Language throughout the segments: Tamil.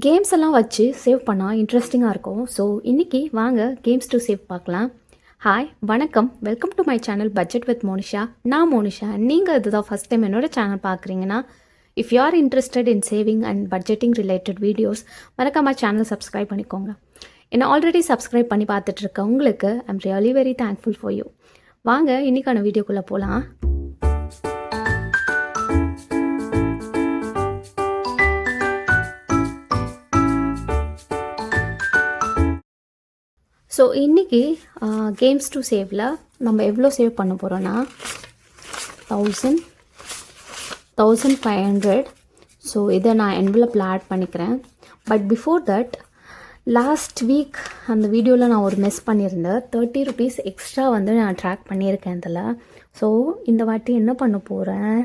கேம்ஸ் எல்லாம் வச்சு சேவ் பண்ணால் இன்ட்ரெஸ்டிங்காக இருக்கும். ஸோ இன்றைக்கி வாங்க கேம்ஸ் டு சேவ் பார்க்கலாம். ஹாய், வணக்கம், welcome to my channel budget with Monisha. நான் மோனிஷா. நீங்கள் இதுதான் ஃபஸ்ட் டைம் என்னோட சேனல் பார்க்குறீங்கன்னா, if you are interested in saving and budgeting related videos, மறக்காமல் சேனல் சப்ஸ்கிரைப் பண்ணிக்கோங்க. என்னை ஆல்ரெடி சப்ஸ்கிரைப் பண்ணி பார்த்துட்ருக்க உங்களுக்கு I'm really very thankful for you. வாங்க இன்றைக்கான வீடியோக்குள்ளே போகலாம். ஸோ இன்றைக்கி கேம்ஸ் டு சேவில் நம்ம எவ்வளோ சேவ் பண்ண போகிறோன்னா 1500. ஸோ இதை நான் என்வலப்பில் ஆட் பண்ணிக்கிறேன். But before that, last week அந்த வீடியோவில் நான் ஒரு மிஸ் பண்ணியிருந்தேன். 30 rupees எக்ஸ்ட்ரா வந்து நான் ட்ராக் பண்ணியிருக்கேன் இதில். ஸோ இந்த வாட்டி என்ன பண்ண போகிறேன்,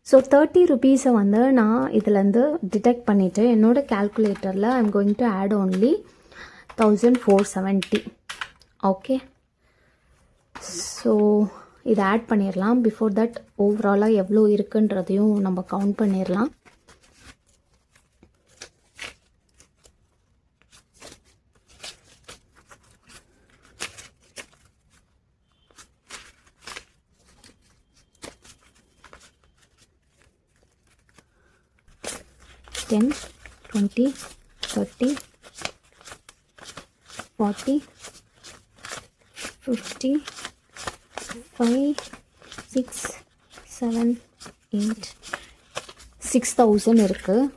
ஸோ 30 rupees வந்து நான் இதிலேருந்து டிடெக்ட் பண்ணிவிட்டு என்னோடய கேல்குலேட்டரில் I am going to add only 1470. Okay, so இதை ஆட் பண்ணிடலாம். பிஃபோர் தட் ஓவராலாக எவ்வளோ இருக்குன்றதையும் நம்ம கவுண்ட் பண்ணிடலாம். $10, $20, $30, $40, $50, 5, 6, 7, 8, 6000 இருக்குது.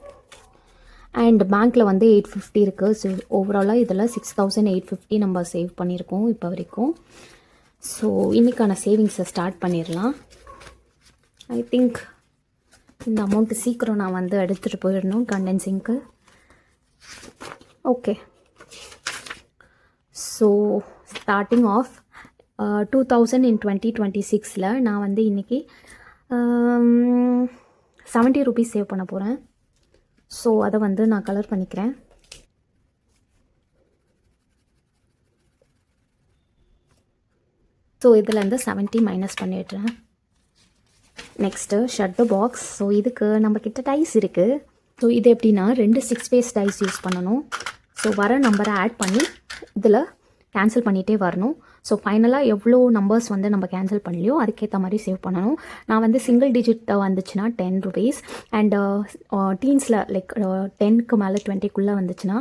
அண்ட் பேங்க்கில் வந்து 850 இருக்குது. ஸோ ஓவராலாக இதில் 6850 நம்ம சேவ் பண்ணியிருக்கோம் இப்போ வரைக்கும். ஸோ இன்றைக்கான சேவிங்ஸை ஸ்டார்ட் பண்ணிடலாம். ஐ திங்க் இந்த அமௌண்ட்டு சீக்கிரம் நான் வந்து எடுத்துகிட்டு போயிடணும் கண்டென்சிங்க்கு. Okay, so starting of 2000 in 2026 நான் வந்து இன்றைக்கி 70 rupees சேவ் பண்ண போகிறேன். ஸோ அதை வந்து நான் கலர் பண்ணிக்கிறேன். ஸோ இதிலேருந்து 70 மைனஸ் பண்ணிடுறேன். Next shut the box. So இதுக்கு நம்மக்கிட்ட டைஸ் இருக்குது. ஸோ இது எப்படின்னா 2 6 face டைஸ் யூஸ் பண்ணணும். ஸோ வர நம்பரை ஆட் பண்ணி இதில் கேன்சல் பண்ணிகிட்டே வரணும். ஸோ ஃபைனலாக எவ்வளோ நம்பர்ஸ் வந்து நம்ம கேன்சல் பண்ணலையோ அதுக்கேற்ற மாதிரி சேவ் பண்ணணும். நான் வந்து சிங்கிள் டிஜிட் வந்துச்சுன்னா 10 rupees அண்ட் டீன்ஸில் லைக் 10க்கு மேலே 20க்குள்ளே வந்துச்சுன்னா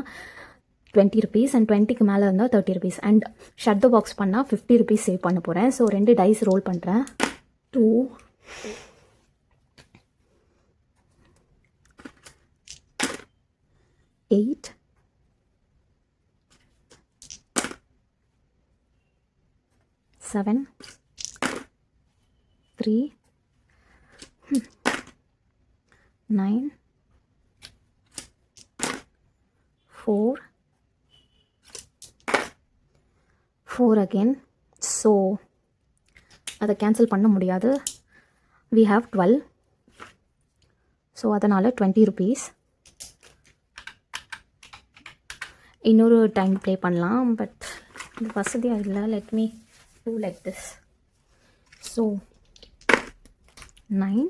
20 rupees அண்ட் 20க்கு மேலே இருந்தால் 30 rupees and shut the box பண்ணால் 50 rupees சேவ் பண்ண போகிறேன். ஸோ 2 டைஸ் ரோல் பண்ணுறேன். 2, 8, 7, 3, 9, 4 again. ஸோ அதை கேன்சல் பண்ண முடியாது. we have 12. ஸோ அதனால் 20 rupees. இன்னொரு டைம் ப்ளே பண்ணலாம், பட் இது வசதியாக இல்லை. Let me do like this. So 9,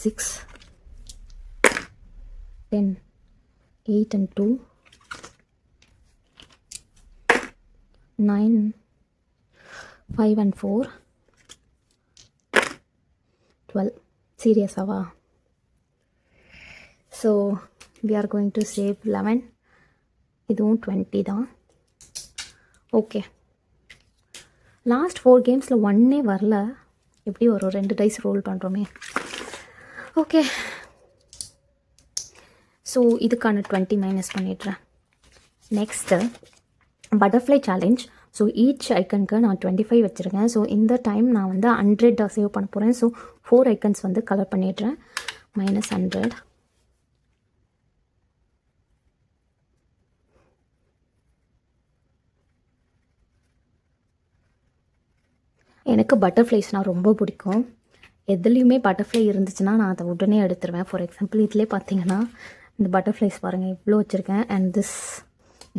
6, 10, 8 and 2, 9, 5 and 4, 12. சீரியஸாவா? So we are going to save 11. இதுவும் 20 தான். ஓகே, லாஸ்ட் 4 கேம்ஸில் ஒன்னே வரல. எப்படி வரும்? 2 டைஸ் ரோல் பண்ணுறோமே. ஓகே, ஸோ இதுக்கான 20 மைனஸ் பண்ணிடுறேன். Next butterfly challenge. So each ஐக்கனுக்கு நான் 25 வச்சுருக்கேன். ஸோ இந்த டைம் நான் வந்து 100 சேவ் பண்ண போகிறேன். ஸோ 4 ஐக்கன்ஸ் வந்து கலர் பண்ணிடுறேன். -100. எனக்கு பட்டர்ஃப்ளைஸ்னால் ரொம்ப பிடிக்கும். எதுலேயுமே பட்டர்ஃப்ளை இருந்துச்சுன்னா நான் அதை உடனே எடுத்துருவேன். ஃபார் எக்ஸாம்பிள் இதிலே பார்த்தீங்கன்னா இந்த பட்டர்ஃப்ளைஸ் பாருங்கள் இவ்வளோ வச்சுருக்கேன். அண்ட் திஸ்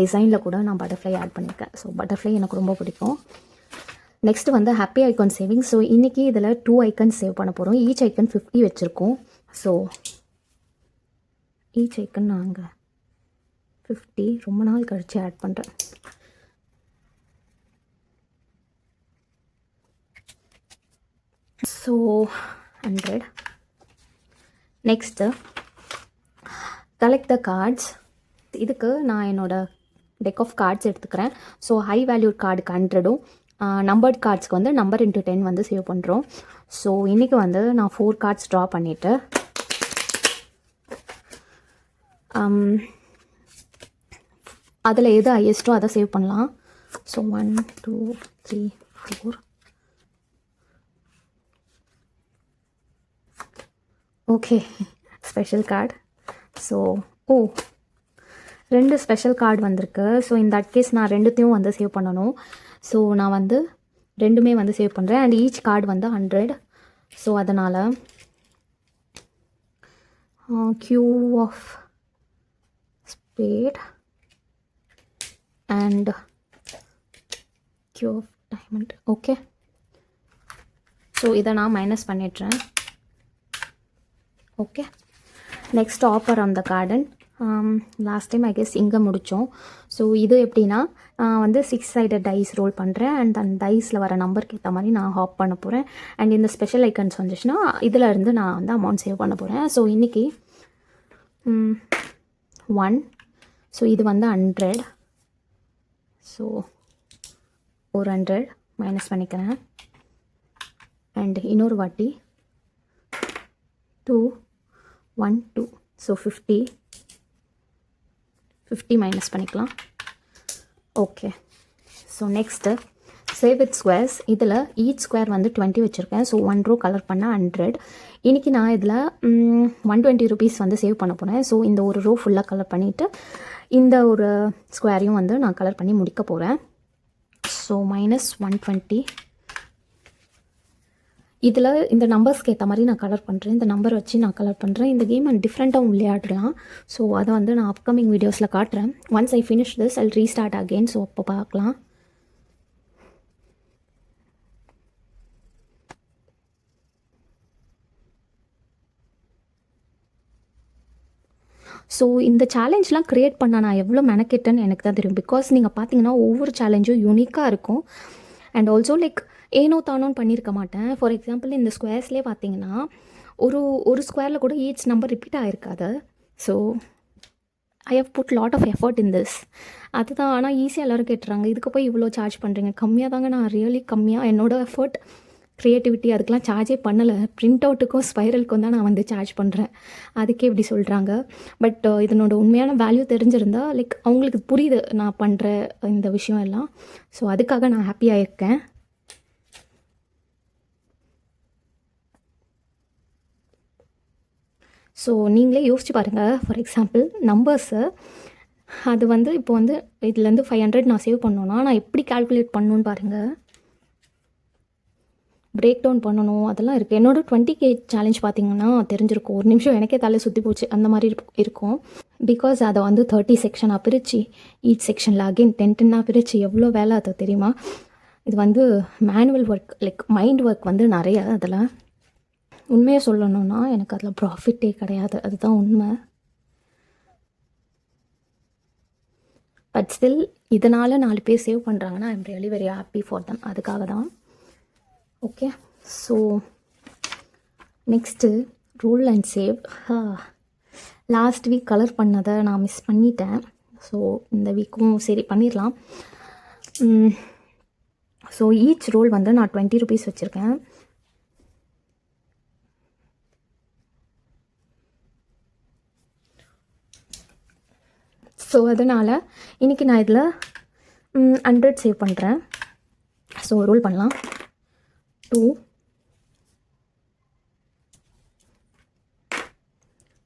டிசைனில் கூட நான் பட்டர்ஃப்ளை ஆட் பண்ணியிருக்கேன். ஸோ பட்டர்ஃப்ளை எனக்கு ரொம்ப பிடிக்கும். நெக்ஸ்ட் வந்து ஹாப்பி ஐகான் சேவிங். ஸோ இன்றைக்கி இதில் 2 ஐக்கன்ஸ் சேவ் பண்ண போகிறோம். ஈச் ஐக்கன் 50 வச்சுருக்கோம். ஸோ ஈச் ஐக்கன் நாங்கள் 50 ரொம்ப நாள் கழித்து ஆட் பண்ணுறேன். So 100. Next collect the cards. இதுக்கு நான் என்னோடய டெக் ஆஃப் கார்ட்ஸ் எடுத்துக்கிறேன். ஸோ ஹை வேல்யூட் கார்டுக்கு 100ம் நம்பர்ட் கார்ட்ஸ்க்கு வந்து நம்பர் இன்ட்டு 10 வந்து சேவ் பண்ணுறோம். ஸோ இன்றைக்கி வந்து நான் 4 கார்ட்ஸ் ட்ரா பண்ணிவிட்டு அதில் எது ஹையஸ்ட்டோ அதை சேவ் பண்ணலாம். So 1 2 3 4. Okay, special card. So 2 special card வந்திருக்கு. ஸோ இந்த தட் கேஸ் நான் ரெண்டுத்தையும் வந்து சேவ் பண்ணணும். ஸோ நான் வந்து ரெண்டுமே வந்து சேவ் பண்ணுறேன். அண்ட் ஈச் கார்டு வந்து 100. ஸோ அதனால் Q of spade and Q of diamond. Okay, so இதை நான் மைனஸ் பண்ணிடுறேன். Okay, next offer on the garden. Last time I guess இங்கே முடித்தோம். ஸோ இது எப்படின்னா வந்து 6 சைடட் டைஸ் ரோல் பண்ணுறேன். அண்ட் அந்த டைஸில் வர நம்பருக்கு ஏற்ற மாதிரி நான் ஹாப் பண்ண போகிறேன். அண்ட் இந்த ஸ்பெஷல் ஐக்கன்ஸ் வந்துச்சுன்னா இதில் இருந்து நான் வந்து அமௌண்ட் சேவ் பண்ண போகிறேன். ஸோ இன்றைக்கி 1. ஸோ இது வந்து 100. ஸோ ஒரு 100 மைனஸ் பண்ணிக்கிறேன். அண்ட் இன்னொரு வாட்டி 2 1 2. ஸோ 50 மைனஸ் பண்ணிக்கலாம். Okay, so next save with squares. இதில் ஈச் ஸ்கொயர் வந்து 20 வச்சுருக்கேன். ஸோ 1 ரோ கலர் பண்ணால் 100. இன்றைக்கி நான் இதில் 120 ருபீஸ் வந்து சேவ் பண்ண போகிறேன். ஸோ இந்த ஒரு ரோ ஃபுல்லாக கலர் பண்ணிவிட்டு இந்த ஒரு ஸ்கொயரையும் வந்து நான் கலர் பண்ணி முடிக்க போகிறேன். ஸோ -120. இதில் இந்த நம்பர்ஸ்க்கு ஏற்ற மாதிரி நான் கலர் பண்ணுறேன். இந்த நம்பர் வச்சு நான் கலர் பண்ணுறேன். இந்த கேம் டிஃப்ரெண்ட்டாகவும் விளையாடலாம். ஸோ அதை வந்து நான் அப்கமிங் வீடியோஸில் காட்டுறேன். Once I finish this I restart again. So அப்போ பார்க்கலாம். ஸோ இந்த சேலஞ்செலாம் க்ரியேட் பண்ண நான் எவ்வளோ மெனக்கெட்டேன்னு எனக்கு தான் தெரியும். பிகாஸ் நீங்கள் பார்த்தீங்கன்னா ஒவ்வொரு சேலஞ்சும் யூனிக்காக இருக்கும். அண்ட் ஆல்சோ லைக் ஏனோ தானோன்னு பண்ணியிருக்க மாட்டேன். ஃபார் எக்ஸாம்பிள் இந்த ஸ்கொயர்ஸ்லேயே பார்த்தீங்கன்னா ஒரு ஸ்கொயரில் கூட ஈச் நம்பர் ரிப்பீட் ஆகிருக்காது. So I have put lot of effort in this. அதுதான். ஆனால் ஈஸியாக எல்லோரும் கேட்டுறாங்க, இதுக்கு போய் இவ்வளோ சார்ஜ் பண்ணுறீங்க. கம்மியாக தாங்க, நான் ரியலி கம்மியாக என்னோடய எஃபர்ட் க்ரியேட்டிவிட்டி அதுக்கெலாம் சார்ஜே பண்ணலை. ப்ரிண்ட் அவுட்டுக்கும் ஸ்பைரலுக்கும் தான் நான் வந்து சார்ஜ் பண்ணுறேன். அதுக்கே இப்படி சொல்கிறாங்க. பட் இதனோட உண்மையான வேல்யூ தெரிஞ்சிருந்தால் லைக் அவங்களுக்கு புரியுது நான் பண்ணுற இந்த விஷயம் எல்லாம். ஸோ அதுக்காக நான் ஹாப்பியாக இருக்கேன். ஸோ நீங்களே யோசிச்சு பாருங்கள். ஃபார் எக்ஸாம்பிள் நம்பர்ஸு அது வந்து இப்போ வந்து இதுலேருந்து 500 நான் சேவ் பண்ணோன்னா நான் எப்படி கால்குலேட் பண்ணணுன்னு பாருங்கள். பிரேக் டவுன் பண்ணணும், அதெல்லாம் இருக்குது. என்னோடய 20K சேலஞ்ச் பார்த்திங்கன்னா தெரிஞ்சிருக்கும். ஒரு நிமிஷம் எனக்கே தலை சுற்றி போச்சு அந்த மாதிரி இருக்கும். பிகாஸ் அதை வந்து 30 செக்ஷனாக பிரித்து ஈச் செக்ஷனில் அகெயின் 10 பிரித்து எவ்வளோ வேலை அது தெரியுமா. இது வந்து manual work, like mind work வந்து நிறைய. அதில் உண்மையை சொல்லணுன்னா எனக்கு அதில் ப்ராஃபிட்டே கிடையாது, அதுதான் உண்மை. பட் ஸ்டில் இதனால் 4 பேர் சேவ் பண்ணுறாங்கன்னா I am really very happy for them. அதுக்காக தான். Okay, so next rule and save. Last week colour பண்ணதை நான் மிஸ் பண்ணிட்டேன். ஸோ இந்த வீக்கும் சரி பண்ணிடலாம். ஸோ ஈச் ரோல் வந்து நான் 20 ருபீஸ் வச்சுருக்கேன். ஸோ அதனால் இன்றைக்கி நான் இதில் 100 சேவ் பண்ணுறேன். ஸோ ரோல் பண்ணலாம். 2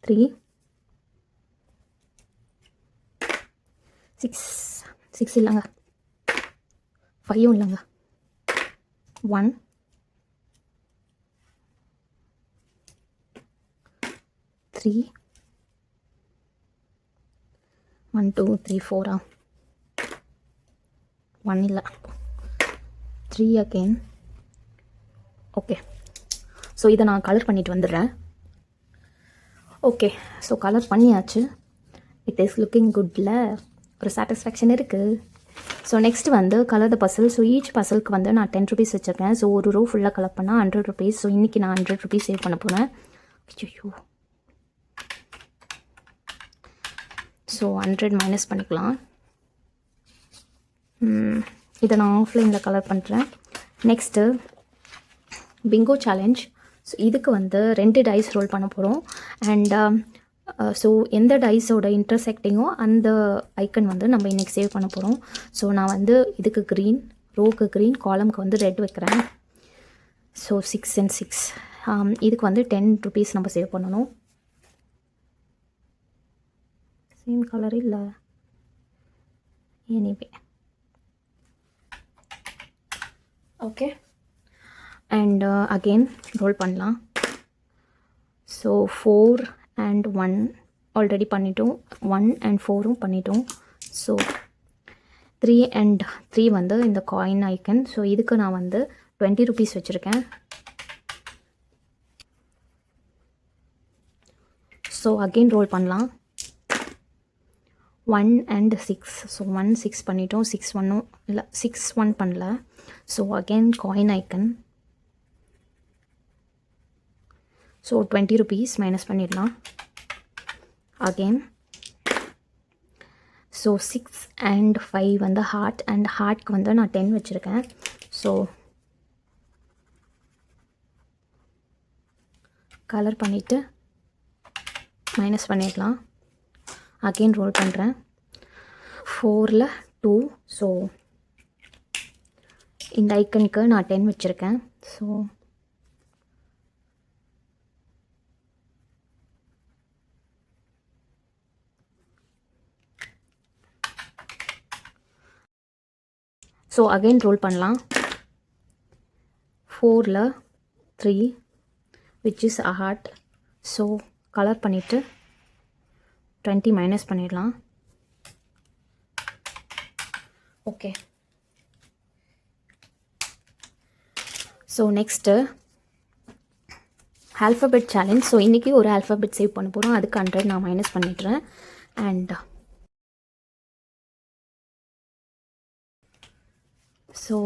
3 6 இல்லைங்க, 5 இல்லைங்க, 1 3 1 2 3 4 1 இல்லை 3 அகெயின். ஓகே, ஸோ இதை நான் கலர் பண்ணிட்டு வந்துடுறேன். ஓகே, ஸோ கலர் பண்ணியாச்சு. இட் இஸ் லுக்கிங் குட்டில் ஒரு சாட்டிஸ்ஃபேக்ஷன் இருக்குது. ஸோ நெக்ஸ்ட் வந்து colour the puzzle. So each பசலுக்கு வந்து நான் 10 ருபீஸ் வச்சுருக்கேன். ஸோ ஒரு ரோ ஃபுல்லாக கலர் பண்ணால் 100 ருபீஸ். ஸோ இன்றைக்கி நான் 100 ருபீஸ் சேவ் பண்ண போகிறேன். ஐயோ, ஸோ 100 மைனஸ் பண்ணிக்கலாம். இதை நான் ஆஃப்லைனில் கலர் பண்ணுறேன். Next Bingo challenge. ஸோ இதுக்கு வந்து 2 டைஸ் ரோல் பண்ண போகிறோம். அண்ட் ஸோ எந்த டைஸோட இன்டர்செக்டிங்கோ அந்த ஐக்கன் வந்து நம்ம இன்றைக்கி சேவ் பண்ண போகிறோம். ஸோ நான் வந்து இதுக்கு க்ரீன், ரோக்கு க்ரீன், காலம்க்கு வந்து ரெட் வைக்கிறேன். So 6 and 6. இதுக்கு வந்து 10 ருபீஸ் நம்ம சேவ் பண்ணணும். சேம் கலர் இல்லை, anyway okay. And again roll பண்ணலாம். ஸோ 4 and 1 ஆல்ரெடி பண்ணிட்டோம். 1 and 4 பண்ணிட்டோம். ஸோ 3 and 3 வந்து இந்த காயின் ஐக்கன். ஸோ இதுக்கு நான் வந்து 20 ருபீஸ் வச்சுருக்கேன். ஸோ அகெயின் ரோல் பண்ணலாம். 1 and 6. ஸோ 1 6 பண்ணிட்டோம். 6 1 இல்லை, 6 1 பண்ணல. So again coin icon. So 20 rupees minus பண்ணிடலாம். அகெயின் ஸோ 6 and 5 வந்து ஹார்ட். அண்ட் ஹார்ட்க்கு வந்து நான் 10 வச்சுருக்கேன். ஸோ கலர் பண்ணிவிட்டு மைனஸ் பண்ணிடலாம். அகெயின் ரோல் பண்ணுறேன். 4ல் 2. ஸோ இந்த ஐக்கனுக்கு நான் 10 வச்சுருக்கேன். ஸோ அகெயின் ரோல் பண்ணலாம். 4ல் 3 which is a heart. So colour பண்ணிவிட்டு 20 மைனஸ் பண்ணிடலாம். Okay. So next alphabet challenge. So இன்றைக்கி ஒரு ஆல்ஃபபெட் சேவ் பண்ண போகிறோம். அதுக்கு 100 நான் மைனஸ் பண்ணிடுறேன். And so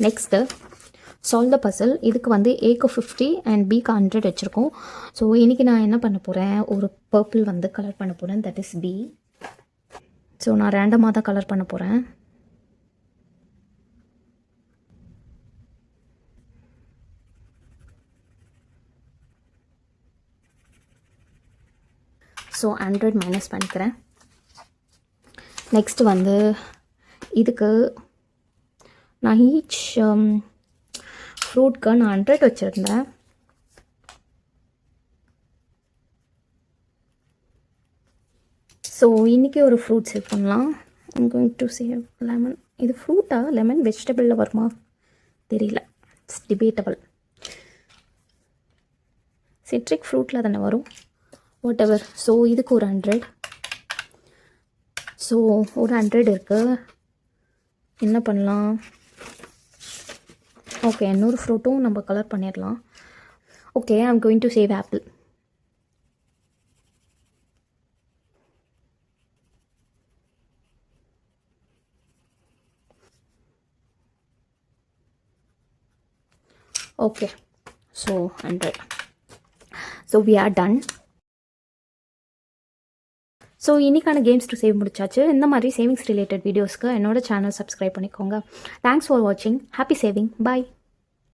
next solve the puzzle. இதுக்கு வந்து ஏக்கு 50 அண்ட் பிக்கு 100 வச்சுருக்கோம். ஸோ இன்றைக்கி நான் என்ன பண்ண போகிறேன், ஒரு பர்பிள் வந்து கலர் பண்ண போகிறேன். That is B. ஸோ நான் ரேண்டமாக தான் கலர் பண்ண போகிறேன். ஸோ 100 மைனஸ் பண்ணிக்கிறேன். நெக்ஸ்ட்டு வந்து இதுக்கு நான் ஈச் ஃப்ரூட்க்கு நான் 100 வச்சுருந்தேன். ஸோ இன்றைக்கி ஒரு ஃப்ரூட் சேவ் பண்ணலாம். I'm going to save lemon. இது ஃப்ரூட்டா லெமன் வெஜிடபிளில் வருமா தெரியல, இட்ஸ் டிபேட்டபிள். சிட்ரிக் ஃப்ரூட்டில் தானே வரும், வாட் எவர். ஸோ இதுக்கு ஒரு 100. ஸோ ஒரு 100 இருக்குது. என்ன பண்ணலாம், ஓகே இன்னொரு ஃப்ரூட்டும் நம்ம கலர் பண்ணிடலாம். Okay, I'm going to save apple. Okay, so 100. So we are done. So இன்றைக்கான கேம்ஸ் டு சேவ் முடிச்சாச்சு. இந்த மாதிரி சேவிங்ஸ் ரிலேட்டட் வீடியோஸ்க்கு என்னோட சேனல் சப்ஸ்கிரைப் பண்ணிக்கோங்க. தேங்க்ஸ் ஃபார் வாட்சிங். Happy saving. பாய்.